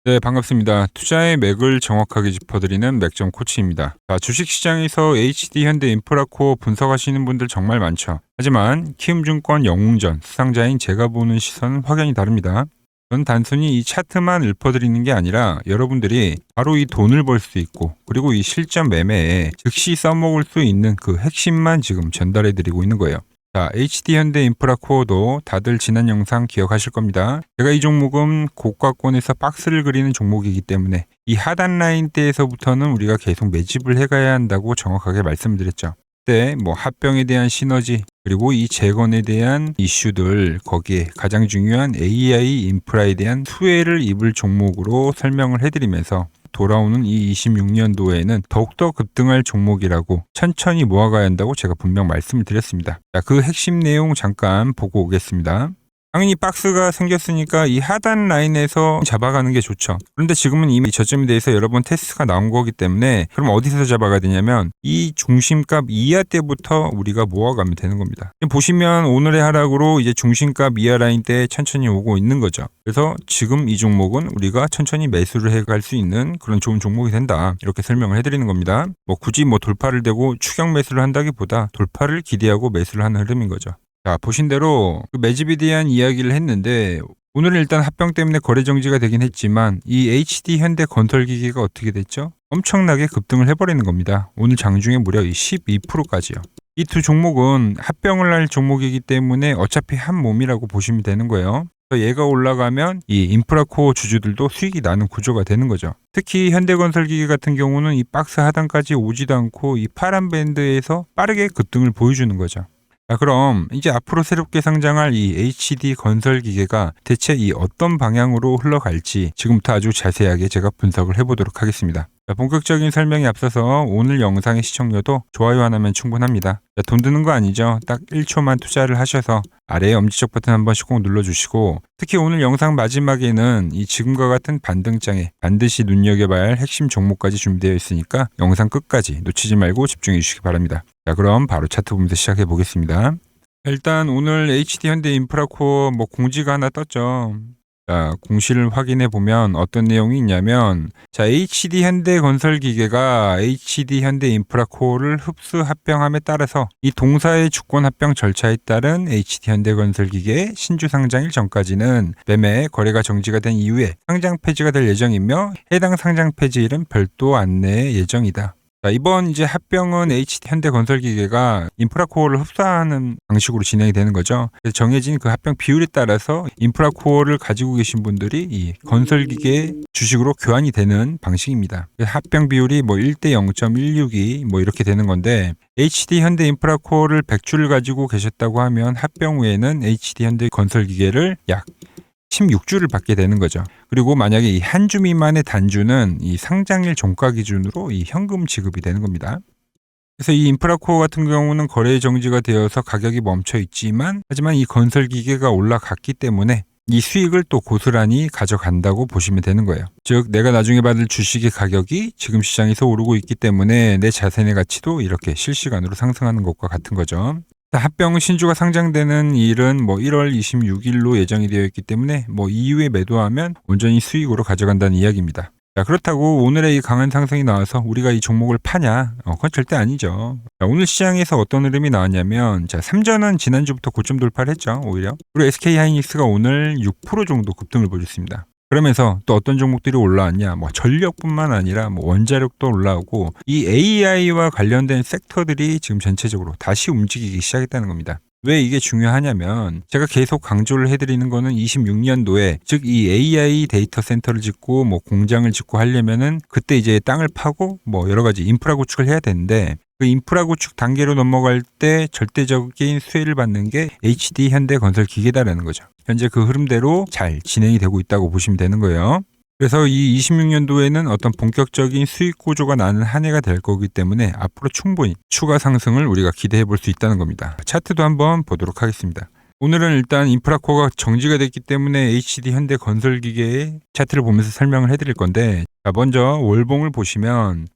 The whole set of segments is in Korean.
네, 반갑습니다. 투자의 맥을 정확하게 짚어드리는 맥점 코치입니다. 자, 주식시장에서 HD 현대인프라코어 분석하시는 분들 정말 많죠. 하지만 키움증권 영웅전 수상자인 제가 보는 시선은 확연히 다릅니다. 저는 단순히 이 차트만 읊어드리는 게 아니라 여러분들이 바로 이 돈을 벌 수 있고, 그리고 이 실전 매매에 즉시 써먹을 수 있는 그 핵심만 지금 전달해드리고 있는 거예요. 자, HD현대인프라코어도 다들 지난 영상 기억하실 겁니다. 제가 이 종목은 고가권에서 박스를 그리는 종목이기 때문에 이 하단 라인대에서부터는 우리가 계속 매집을 해가야 한다고 정확하게 말씀드렸죠. 그때 합병에 대한 시너지, 그리고 이 재건에 대한 이슈들, 거기에 가장 중요한 AI 인프라에 대한 수혜를 입을 종목으로 설명을 해드리면서 돌아오는 이 26년도에는 더욱더 급등할 종목이라고 천천히 모아가야 한다고 제가 분명 말씀을 드렸습니다. 자, 그 핵심 내용 잠깐 보고 오겠습니다. 당연히 박스가 생겼으니까 이 하단 라인에서 잡아가는 게 좋죠. 그런데 지금은 이미 저점에 대해서 여러 번 테스트가 나온 거기 때문에 그럼 어디서 잡아가야 되냐면 이 중심값 이하 때부터 우리가 모아가면 되는 겁니다. 지금 보시면 오늘의 하락으로 이제 중심값 이하 라인 때 천천히 오고 있는 거죠. 그래서 지금 이 종목은 우리가 천천히 매수를 해갈 수 있는 그런 좋은 종목이 된다. 이렇게 설명을 해드리는 겁니다. 굳이 돌파를 대고 추격 매수를 한다기보다 돌파를 기대하고 매수를 하는 흐름인 거죠. 자, 보신 대로 그 매집에 대한 이야기를 했는데 오늘은 일단 합병 때문에 거래 정지가 되긴 했지만 이 HD 현대건설기계가 어떻게 됐죠? 엄청나게 급등을 해버리는 겁니다. 오늘 장중에 무려 12%까지요. 이 두 종목은 합병을 할 종목이기 때문에 어차피 한 몸이라고 보시면 되는 거예요. 얘가 올라가면 이 인프라코어 주주들도 수익이 나는 구조가 되는 거죠. 특히 현대건설기계 같은 경우는 이 박스 하단까지 오지도 않고 이 파란 밴드에서 빠르게 급등을 보여주는 거죠. 자, 그럼 이제 앞으로 새롭게 상장할 이 HD 건설기계가 대체 이 어떤 방향으로 흘러갈지 지금부터 아주 자세하게 제가 분석을 해보도록 하겠습니다. 자, 본격적인 설명에 앞서서 오늘 영상의 시청료도 좋아요 하나면 충분합니다. 자, 돈 드는 거 아니죠? 딱 1초만 투자를 하셔서 아래에 엄지척 버튼 한 번씩 꼭 눌러주시고, 특히 오늘 영상 마지막에는 이 지금과 같은 반등장에 반드시 눈여겨봐야 할 핵심 종목까지 준비되어 있으니까 영상 끝까지 놓치지 말고 집중해 주시기 바랍니다. 자, 그럼 바로 차트 보면서 시작해 보겠습니다. 일단 오늘 HD 현대인프라코어 공지가 하나 떴죠. 자, 공시를 확인해 보면 어떤 내용이 있냐면, 자, HD 현대건설기계가 HD 현대인프라코어를 흡수 합병함에 따라서 이 동사의 주권 합병 절차에 따른 HD 현대건설기계 신주 상장일 전까지는 매매 거래가 정지가 된 이후에 상장 폐지가 될 예정이며 해당 상장 폐지일은 별도 안내 예정이다. 자, 이번 이제 합병은 HD 현대건설기계가 인프라코어를 흡수하는 방식으로 진행이 되는 거죠. 그래서 정해진 그 합병 비율에 따라서 인프라코어를 가지고 계신 분들이 이 건설기계 주식으로 교환이 되는 방식입니다. 합병 비율이 1대 0.162 이렇게 되는 건데, HD 현대인프라코어를 100주를 가지고 계셨다고 하면 합병 후에는 HD 현대건설기계를 약 16주를 받게 되는 거죠. 그리고 만약에 이 한 주 미만의 단주는 이 상장일 종가 기준으로 이 현금 지급이 되는 겁니다. 그래서 이 인프라코어 같은 경우는 거래 정지가 되어서 가격이 멈춰 있지만, 하지만 이 건설 기계가 올라갔기 때문에 이 수익을 또 고스란히 가져간다고 보시면 되는 거예요. 즉, 내가 나중에 받을 주식의 가격이 지금 시장에서 오르고 있기 때문에 내 자산의 가치도 이렇게 실시간으로 상승하는 것과 같은 거죠. 합병 신주가 상장되는 일은 1월 26일로 예정이 되어 있기 때문에 이후에 매도하면 온전히 수익으로 가져간다는 이야기입니다. 자, 그렇다고 오늘의 이 강한 상승이 나와서 우리가 이 종목을 파냐? 그건 절대 아니죠. 자, 오늘 시장에서 어떤 흐름이 나왔냐면, 자, 삼전은 지난주부터 고점 돌파를 했죠, 오히려. 그리고 SK하이닉스가 오늘 6% 정도 급등을 보여줬습니다. 그러면서 또 어떤 종목들이 올라왔냐? 전력뿐만 아니라 원자력도 올라오고, 이 AI와 관련된 섹터들이 지금 전체적으로 다시 움직이기 시작했다는 겁니다. 왜 이게 중요하냐면, 제가 계속 강조를 해드리는 거는 26년도에, 즉 이 AI 데이터 센터를 짓고 공장을 짓고 하려면은 그때 이제 땅을 파고 여러 가지 인프라 구축을 해야 되는데, 그 인프라 구축 단계로 넘어갈 때 절대적인 수혜를 받는 게 HD 현대건설기계다라는 거죠. 현재 그 흐름대로 잘 진행이 되고 있다고 보시면 되는 거예요. 그래서 이 26년도에는 어떤 본격적인 수익 구조가 나는 한 해가 될 거기 때문에 앞으로 충분히 추가 상승을 우리가 기대해 볼 수 있다는 겁니다. 차트도 한번 보도록 하겠습니다. 오늘은 일단 인프라코어가 정지가 됐기 때문에 HD 현대건설기계의 차트를 보면서 설명을 해드릴 건데, 자, 먼저 월봉을 보시면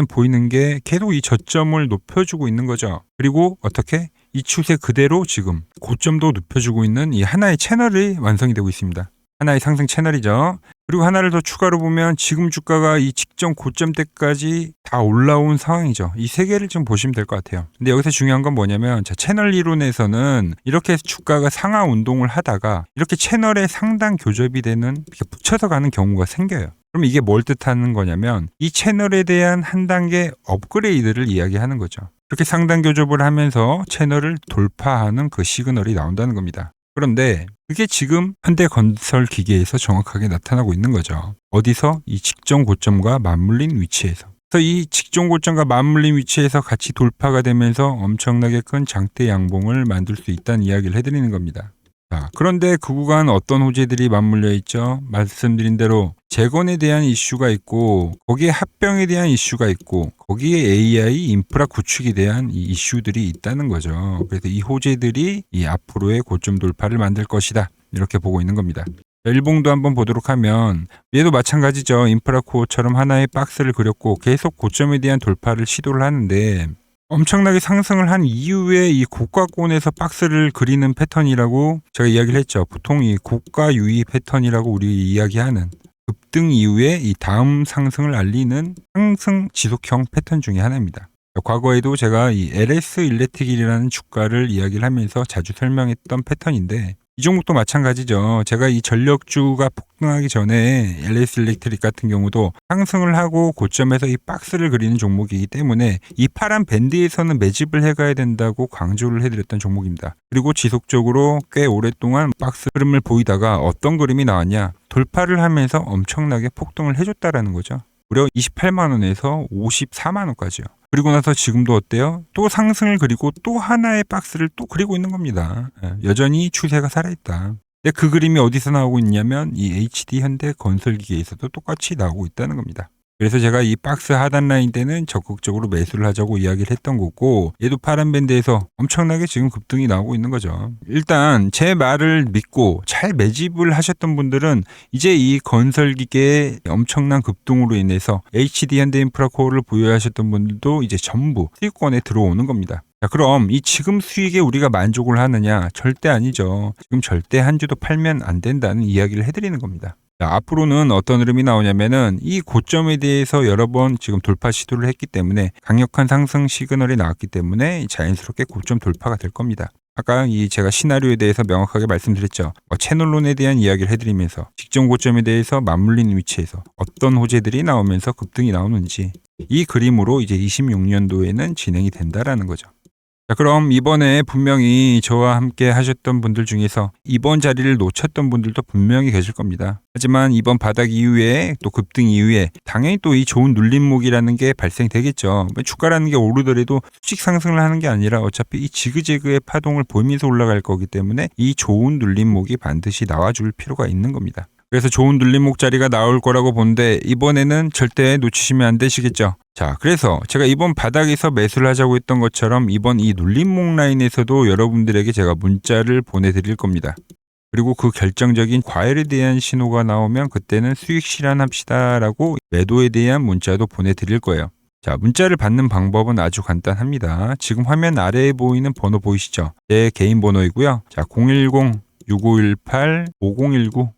보이는 게 계속 이 저점을 높여주고 있는 거죠. 그리고 어떻게? 이 추세 그대로 지금 고점도 높여주고 있는 이 하나의 채널이 완성이 되고 있습니다. 하나의 상승 채널이죠. 그리고 하나를 더 추가로 보면 지금 주가가 이 직전 고점 때까지 다 올라온 상황이죠. 이 세 개를 좀 보시면 될 것 같아요. 근데 여기서 중요한 건 뭐냐면 채널 이론에서는 이렇게 주가가 상하 운동을 하다가 이렇게 채널의 상단 교접이 되는 이렇게 붙여서 가는 경우가 생겨요. 그럼 이게 뭘 뜻하는 거냐면 이 채널에 대한 한 단계 업그레이드를 이야기하는 거죠. 이렇게 상단 교접을 하면서 채널을 돌파하는 그 시그널이 나온다는 겁니다. 그런데 그게 지금 현대건설기계에서 정확하게 나타나고 있는 거죠. 어디서? 이 직전 고점과 맞물린 위치에서. 그래서 이 직전 고점과 맞물린 위치에서 같이 돌파가 되면서 엄청나게 큰 장대 양봉을 만들 수 있다는 이야기를 해드리는 겁니다. 자, 그런데 그 구간 어떤 호재들이 맞물려 있죠? 말씀드린 대로 재건에 대한 이슈가 있고 거기에 합병에 대한 이슈가 있고 거기에 AI 인프라 구축에 대한 이 이슈들이 있다는 거죠. 그래서 이 호재들이 이 앞으로의 고점 돌파를 만들 것이다. 이렇게 보고 있는 겁니다. 일봉도 한번 보도록 하면 얘도 마찬가지죠. 인프라코어처럼 하나의 박스를 그렸고 계속 고점에 대한 돌파를 시도를 하는데 엄청나게 상승을 한 이후에 이 고가권에서 박스를 그리는 패턴이라고 제가 이야기를 했죠. 보통 이 고가 유의 패턴이라고 우리 이야기하는 급등 이후에 이 다음 상승을 알리는 상승 지속형 패턴 중에 하나입니다. 과거에도 제가 이 LS 일렉트릭이라는 주가를 이야기를 하면서 자주 설명했던 패턴인데 이 종목도 마찬가지죠. 제가 이 전력주가 폭등하기 전에 LS 일렉트릭 같은 경우도 상승을 하고 고점에서 이 박스를 그리는 종목이기 때문에 이 파란 밴드에서는 매집을 해가야 된다고 강조를 해드렸던 종목입니다. 그리고 지속적으로 꽤 오랫동안 박스 흐름을 보이다가 어떤 그림이 나왔냐? 돌파를 하면서 엄청나게 폭등을 해줬다라는 거죠. 무려 28만 원에서 54만 원까지요. 그리고 나서 지금도 어때요? 또 상승을 그리고 또 하나의 박스를 또 그리고 있는 겁니다. 여전히 추세가 살아있다. 근데 그 그림이 어디서 나오고 있냐면 이 HD 현대건설기계에서도 똑같이 나오고 있다는 겁니다. 그래서 제가 이 박스 하단 라인 때는 적극적으로 매수를 하자고 이야기를 했던 거고 얘도 파란 밴드에서 엄청나게 지금 급등이 나오고 있는 거죠. 일단 제 말을 믿고 잘 매집을 하셨던 분들은 이제 이 건설기계의 엄청난 급등으로 인해서 HD 현대인프라코어를 보유하셨던 분들도 이제 전부 수익권에 들어오는 겁니다. 자, 그럼 이 지금 수익에 우리가 만족을 하느냐? 절대 아니죠. 지금 절대 한 주도 팔면 안 된다는 이야기를 해드리는 겁니다. 자, 앞으로는 어떤 흐름이 나오냐면은 이 고점에 대해서 여러 번 지금 돌파 시도를 했기 때문에 강력한 상승 시그널이 나왔기 때문에 자연스럽게 고점 돌파가 될 겁니다. 아까 제가 시나리오에 대해서 명확하게 말씀드렸죠. 채널론에 대한 이야기를 해드리면서 직전 고점에 대해서 맞물린 위치에서 어떤 호재들이 나오면서 급등이 나오는지 이 그림으로 이제 26년도에는 진행이 된다라는 거죠. 자, 그럼 이번에 분명히 저와 함께 하셨던 분들 중에서 이번 자리를 놓쳤던 분들도 분명히 계실 겁니다. 하지만 이번 바닥 이후에 또 급등 이후에 당연히 또 이 좋은 눌림목이라는 게 발생되겠죠. 주가라는 게 오르더라도 수직 상승을 하는 게 아니라 어차피 이 지그재그의 파동을 보이면서 올라갈 거기 때문에 이 좋은 눌림목이 반드시 나와줄 필요가 있는 겁니다. 그래서 좋은 눌림목 자리가 나올 거라고 보는데 이번에는 절대 놓치시면 안 되시겠죠. 자, 그래서 제가 이번 바닥에서 매수를 하자고 했던 것처럼 이번 이 눌림목 라인에서도 여러분들에게 제가 문자를 보내드릴 겁니다. 그리고 그 결정적인 과열에 대한 신호가 나오면 그때는 수익 실현합시다라고 매도에 대한 문자도 보내드릴 거예요. 자, 문자를 받는 방법은 아주 간단합니다. 지금 화면 아래에 보이는 번호 보이시죠? 제 개인 번호이고요. 자, 010-6518-5019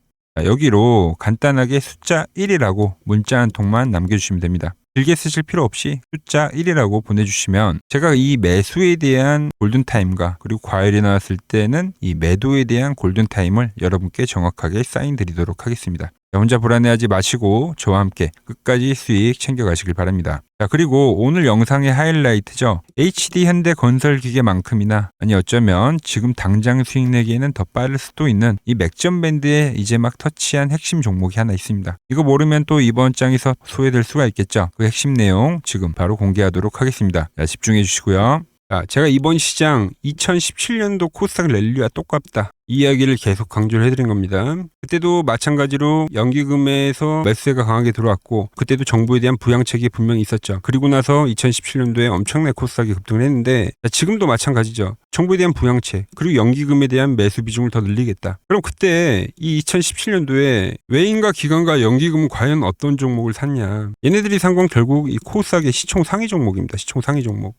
여기로 간단하게 숫자 1이라고 문자 한 통만 남겨주시면 됩니다. 길게 쓰실 필요 없이 숫자 1이라고 보내주시면 제가 이 매수에 대한 골든타임과 그리고 과열이 나왔을 때는 이 매도에 대한 골든타임을 여러분께 정확하게 사인 드리도록 하겠습니다. 혼자 불안해하지 마시고 저와 함께 끝까지 수익 챙겨가시길 바랍니다. 자, 그리고 오늘 영상의 하이라이트죠. HD 현대건설기계만큼이나 아니 어쩌면 지금 당장 수익 내기에는 더 빠를 수도 있는 이 맥점 밴드에 이제 막 터치한 핵심 종목이 하나 있습니다. 이거 모르면 또 이번 장에서 소외될 수가 있겠죠. 그 핵심 내용 지금 바로 공개하도록 하겠습니다. 자, 집중해 주시고요. 자, 제가 이번 시장 2017년도 코스닥 랠리와 똑같다. 이 이야기를 계속 강조를 해드린 겁니다. 그때도 마찬가지로 연기금에서 매수세가 강하게 들어왔고 그때도 정부에 대한 부양책이 분명히 있었죠. 그리고 나서 2017년도에 엄청나게 코스닥이 급등을 했는데 지금도 마찬가지죠. 정부에 대한 부양책 그리고 연기금에 대한 매수 비중을 더 늘리겠다. 그럼 그때 이 2017년도에 외인과 기관과 연기금은 과연 어떤 종목을 샀냐. 얘네들이 산 건 결국 이 코스닥의 시총 상위 종목입니다. 시총 상위 종목.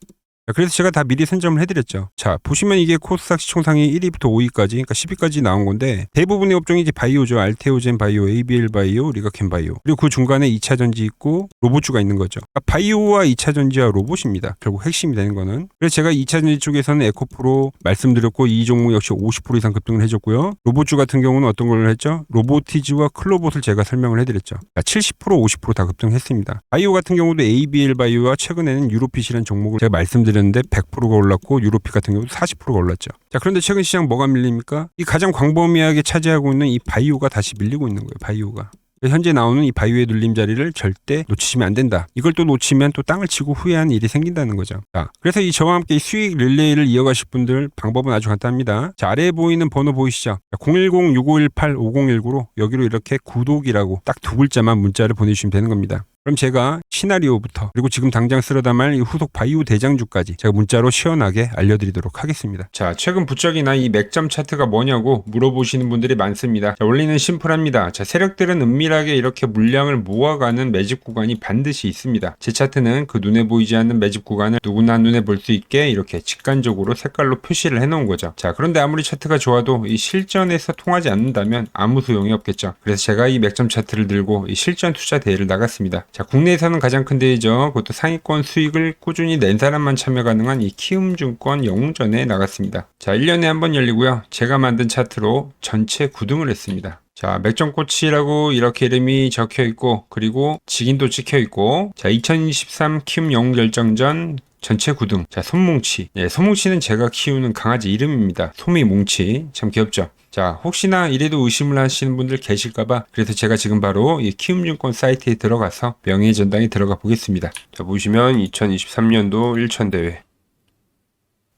자, 그래서 제가 다 미리 선점을 해드렸죠. 자, 보시면 이게 코스닥 시총상위 1위부터 5위까지, 그러니까 10위까지 나온 건데 대부분의 업종이 이제 바이오죠. 알테오젠 바이오, ABL 바이오, 리가켄 바이오. 그리고 그 중간에 2차 전지 있고 로봇주가 있는 거죠. 그러니까 바이오와 2차 전지와 로봇입니다. 결국 핵심이 되는 거는. 그래서 제가 2차 전지 쪽에서는 에코프로 말씀드렸고 이 종목 역시 50% 이상 급등을 해줬고요. 로봇주 같은 경우는 어떤 걸 했죠? 로보티즈와 클로봇을 제가 설명을 해드렸죠. 70% 50% 다 급등했습니다. 바이오 같은 경우도 ABL 바이오와 최근에는 유로핏이라는 종목을 제가 말씀드렸는데 100%가 올랐고 유로핏 같은 경우도 40%가 올랐죠. 자, 그런데 최근 시장 뭐가 밀립니까? 이 가장 광범위하게 차지하고 있는 이 바이오가 다시 밀리고 있는 거예요. 바이오가. 현재 나오는 이 바이오의 눌림 자리를 절대 놓치시면 안 된다. 이걸 또 놓치면 또 땅을 치고 후회하는 일이 생긴다는 거죠. 자, 그래서 이 저와 함께 이 수익 릴레이를 이어가실 분들 방법은 아주 간단합니다. 자, 아래에 보이는 번호 보이시죠? 010-6518-5019로 여기로 이렇게 구독이라고 딱 두 글자만 문자를 보내주시면 되는 겁니다. 그럼 제가 시나리오부터 그리고 지금 당장 쓸어 담을 이 후속 바이오 대장주까지 제가 문자로 시원하게 알려드리도록 하겠습니다. 자, 최근 부쩍이나 이 맥점 차트가 뭐냐고 물어보시는 분들이 많습니다. 자, 원리는 심플합니다. 자, 세력들은 은밀하게 이렇게 물량을 모아가는 매집 구간이 반드시 있습니다. 제 차트는 그 눈에 보이지 않는 매집 구간을 누구나 눈에 볼 수 있게 이렇게 직관적으로 색깔로 표시를 해놓은 거죠. 자, 그런데 아무리 차트가 좋아도 이 실전에서 통하지 않는다면 아무 소용이 없겠죠. 그래서 제가 이 맥점 차트를 들고 이 실전 투자 대회를 나갔습니다. 자, 국내에서는 가장 큰 대회죠. 그것도 상위권 수익을 꾸준히 낸 사람만 참여 가능한 이 키움증권 영웅전에 나갔습니다. 자, 1년에 한 번 열리고요. 제가 만든 차트로 전체 9등을 했습니다. 자, 맥점코치라고 이렇게 이름이 적혀 있고, 그리고 직인도 찍혀 있고, 자, 2023 키움 영웅 결정전 전체 9등. 자, 솜뭉치. 예, 솜뭉치는 제가 키우는 강아지 이름입니다. 솜이뭉치. 참 귀엽죠? 자, 혹시나 이래도 의심을 하시는 분들 계실까봐 그래서 제가 지금 바로 이 키움증권 사이트에 들어가서 명예의 전당에 들어가 보겠습니다. 자, 보시면 2023년도 1천대회.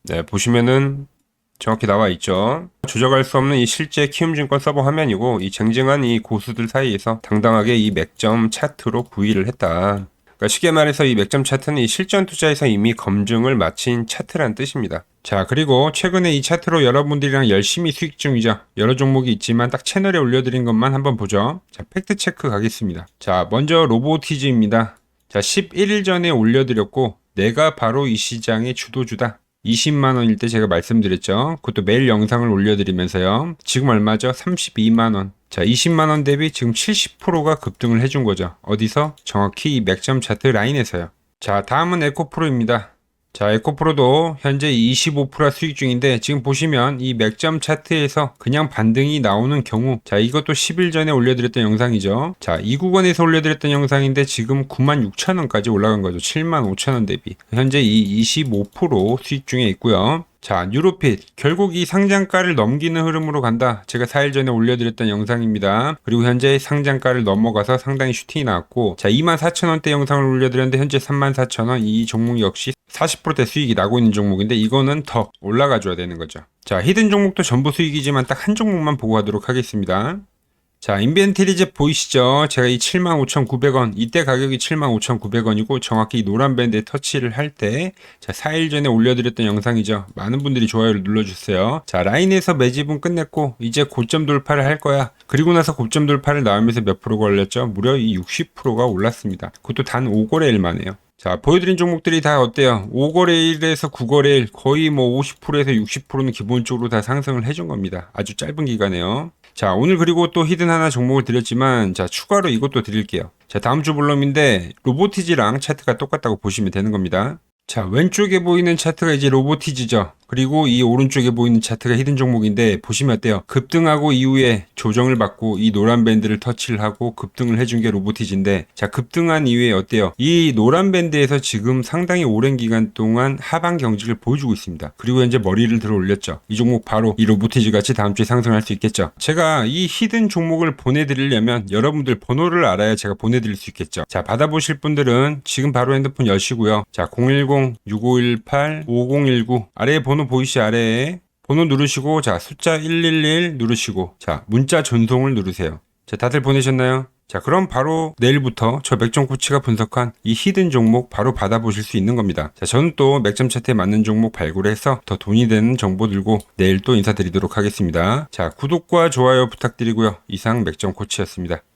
네, 보시면은 정확히 나와 있죠. 조작할 수 없는 이 실제 키움증권 서버 화면이고 이 쟁쟁한 이 고수들 사이에서 당당하게 이 맥점 차트로 구의를 했다. 그러니까 쉽게 말해서 이 맥점 차트는 이 실전 투자에서 이미 검증을 마친 차트란 뜻입니다. 자, 그리고 최근에 이 차트로 여러분들이랑 열심히 수익 중이죠. 여러 종목이 있지만 딱 채널에 올려드린 것만 한번 보죠. 자, 팩트 체크 가겠습니다. 자, 먼저 로보티즈입니다. 자, 11일 전에 올려드렸고 내가 바로 이 시장의 주도주다. 20만원일 때 제가 말씀드렸죠. 그것도 매일 영상을 올려드리면서요. 지금 얼마죠? 32만원. 자, 20만원 대비 지금 70%가 급등을 해준 거죠. 어디서? 정확히 이 맥점 차트 라인에서요. 자, 다음은 에코프로입니다. 자, 에코프로도 현재 25% 수익 중인데 지금 보시면 이 맥점 차트에서 그냥 반등이 나오는 경우, 자, 이것도 10일 전에 올려드렸던 영상이죠. 자, 이 구간에서 올려드렸던 영상인데 지금 96,000원까지 올라간 거죠. 75,000원 대비. 현재 이 25% 수익 중에 있고요. 자, 유로핏. 결국 이 상장가를 넘기는 흐름으로 간다. 제가 4일 전에 올려드렸던 영상입니다. 그리고 현재 상장가를 넘어가서 상당히 슈팅이 나왔고, 자, 24,000원대 영상을 올려드렸는데 현재 34,000원. 이 종목 역시 40%대 수익이 나고 있는 종목인데 이거는 더 올라가줘야 되는 거죠. 자, 히든 종목도 전부 수익이지만 딱 한 종목만 보고 가도록 하겠습니다. 자, 인벤트리즈 보이시죠? 제가 이 75,900원, 이때 가격이 75,900원이고 정확히 이 노란 밴드에 터치를 할 때, 자, 4일 전에 올려드렸던 영상이죠. 많은 분들이 좋아요를 눌러주세요. 자, 라인에서 매집은 끝냈고 이제 고점 돌파를 할 거야. 그리고 나서 고점 돌파를 나오면서 몇 프로가 올렸죠? 무려 이 60%가 올랐습니다. 그것도 단 5거래일 만에요. 자, 보여드린 종목들이 다 어때요? 5거래일에서 9거래일 거의 뭐 50%에서 60%는 기본적으로 다 상승을 해준 겁니다. 아주 짧은 기간에요. 자, 오늘 그리고 또 히든 하나 종목을 드렸지만 자, 추가로 이것도 드릴게요. 자, 다음 주 볼럼인데 로보티즈랑 차트가 똑같다고 보시면 되는 겁니다. 자, 왼쪽에 보이는 차트가 이제 로보티즈죠. 그리고 이 오른쪽에 보이는 차트가 히든 종목인데 보시면 어때요? 급등하고 이후에 조정을 받고 이 노란 밴드를 터치를 하고 급등을 해준 게 로보티즈인데, 자, 급등한 이후에 어때요? 이 노란 밴드에서 지금 상당히 오랜 기간 동안 하방 경직을 보여주고 있습니다. 그리고 현재 머리를 들어 올렸죠. 이 종목 바로 이 로보티즈 같이 다음 주에 상승할 수 있겠죠. 제가 이 히든 종목을 보내드리려면 여러분들 번호를 알아야 제가 보내드릴 수 있겠죠. 자, 받아보실 분들은 지금 바로 핸드폰 여시고요. 자, 010-6518-5019 아래에 번호 보이시 아래에 번호 누르시고 자, 숫자 111 누르시고 자, 문자 전송을 누르세요. 자, 다들 보내셨나요? 자, 그럼 바로 내일부터 저 맥점 코치가 분석한 이 히든 종목 바로 받아보실 수 있는 겁니다. 자, 저는 또 맥점 차트에 맞는 종목 발굴해서 더 돈이 되는 정보 들고 내일 또 인사드리도록 하겠습니다. 자, 구독과 좋아요 부탁드리고요. 이상 맥점 코치였습니다.